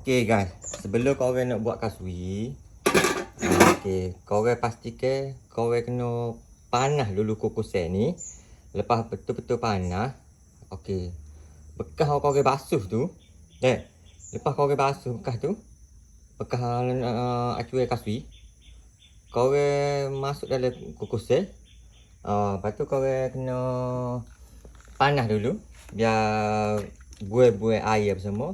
Okey guys, sebelum korang nak buat kasui, okey, korang pastikan korang kena panas dulu kukusan ni. Lepas betul-betul panas, okey. Bekas korang basuh tu, lepas korang basuh bekas tu, bekas acuan kasui, korang masuk dalam kukusan. Lepas tu korang kena panas dulu biar buih-buih air apa semua.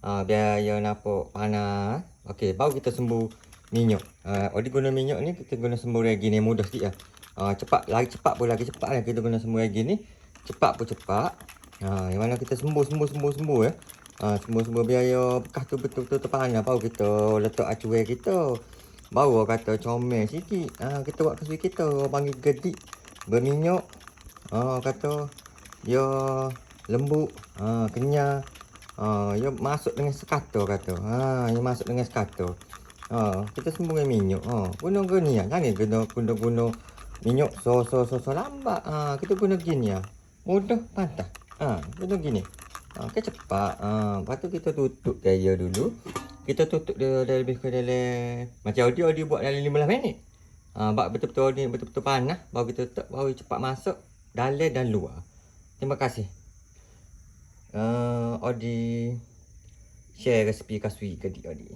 Biar dia nampak panas. Okey, baru kita sembur minyak. Odi guna minyak ni kita guna sembur lagi ni mudah sikit lah. Cepat, lagi cepat pun lagi cepat lah kita guna sembur lagi ni. Cepat pun cepat. Yang mana kita sembur ya. Sembur biar dia bekas tu betul-betul terpanas. Baru kita letak acuan kita. Baru kata comel sikit. Kita buat kasui kita. Orang panggil gedik. Berminyak. Kata dia lembut. Kenyal. Dia masuk dengan sekator kata. Dia masuk dengan sekator. Kita sembur dengan minyak. Guna ni lah. Jangan guna minyak so lambat. Kita guna gini lah. Mudah pantas. Guna gini. Kan cepat. Lepas tu kita tutup dia dulu. Kita tutup dia lebih ke dalam. Macam audio buat dalam 15 minit. Betul-betul ni betul-betul panas. Baru kita tutup. Baru cepat masuk. Dalam dan luar. Terima kasih. Odi share resipi kasui ke Odi.